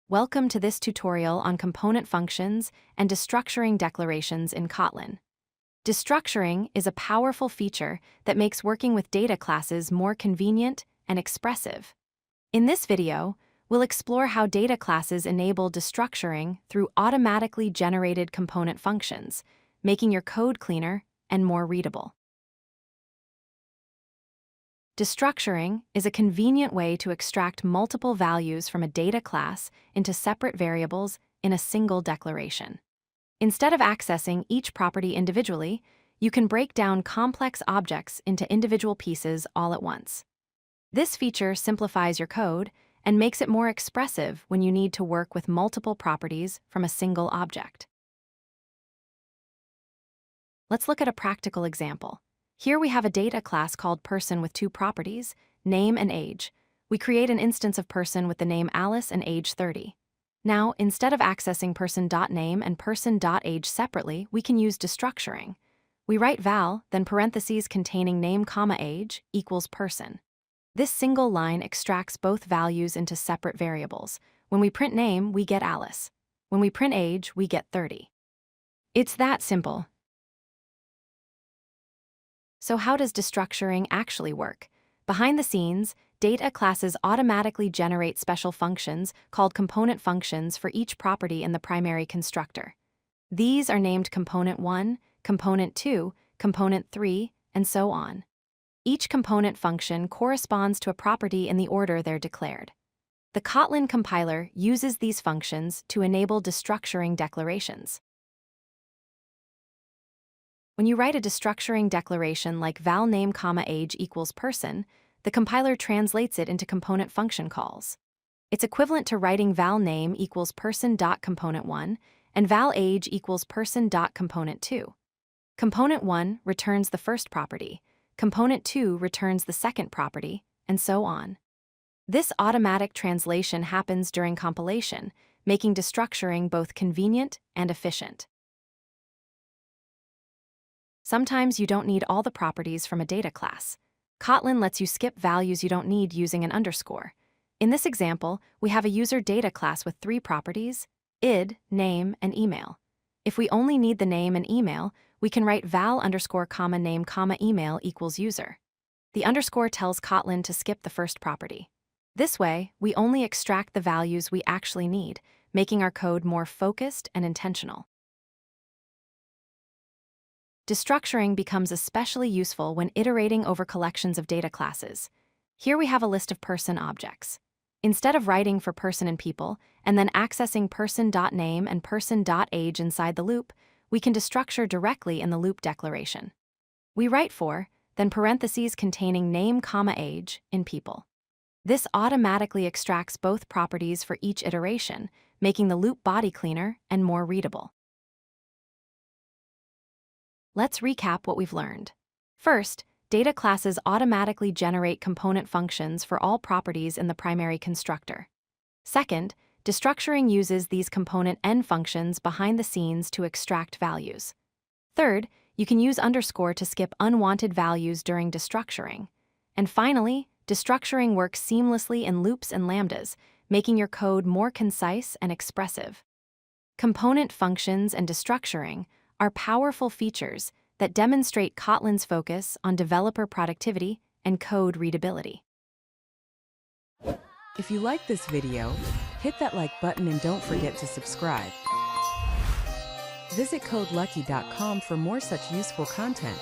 Welcome to this tutorial on component functions and destructuring declarations in Kotlin. Destructuring is a powerful feature that makes working with data classes more convenient and expressive. In this video, we'll explore how data classes enable destructuring through automatically generated component functions, making your code cleaner and more readable. Destructuring is a convenient way to extract multiple values from a data class into separate variables in a single declaration. Instead of accessing each property individually, you can break down complex objects into individual pieces all at once. This feature simplifies your code and makes it more expressive when you need to work with multiple properties from a single object. Let's look at a practical example. Here we have a data class called person with two properties, name and age. We create an instance of person with the name Alice and age 30. Now, instead of accessing person.name and person.age separately, we can use destructuring. We write val, then parentheses containing name, age equals person. This single line extracts both values into separate variables. When we print name, we get Alice. When we print age, we get 30. It's that simple. So how does destructuring actually work? Behind the scenes, data classes automatically generate special functions called component functions for each property in the primary constructor. These are named componentN, componentN, componentN, and so on. Each component function corresponds to a property in the order they're declared. The Kotlin compiler uses these functions to enable destructuring declarations. When you write a destructuring declaration like val name, age equals person, the compiler translates it into component function calls. It's equivalent to writing val name equals person.component1 and val age equals person.component2. Component1 returns the first property, component2 returns the second property, and so on. This automatic translation happens during compilation, making destructuring both convenient and efficient. Sometimes you don't need all the properties from a data class. Kotlin lets you skip values you don't need using an underscore. In this example, we have a user data class with 3 properties, id, name, and email. If we only need the name and email, we can write val underscore name email equals user. The underscore tells Kotlin to skip the first property. This way, we only extract the values we actually need, making our code more focused and intentional. Destructuring becomes especially useful when iterating over collections of data classes. Here we have a list of person objects. Instead of writing for person and people, and then accessing person.name and person.age inside the loop, we can destructure directly in the loop declaration. We write for, then parentheses containing name, age in people. This automatically extracts both properties for each iteration, making the loop body cleaner and more readable. Let's recap what we've learned. First, data classes automatically generate component functions for all properties in the primary constructor. Second, destructuring uses these componentN functions behind the scenes to extract values. Third, you can use underscore to skip unwanted values during destructuring. And finally, destructuring works seamlessly in loops and lambdas, making your code more concise and expressive. Component functions and destructuring are powerful features that demonstrate Kotlin's focus on developer productivity and code readability. If you like this video, hit that like button and don't forget to subscribe. Visit codelucky.com for more such useful content.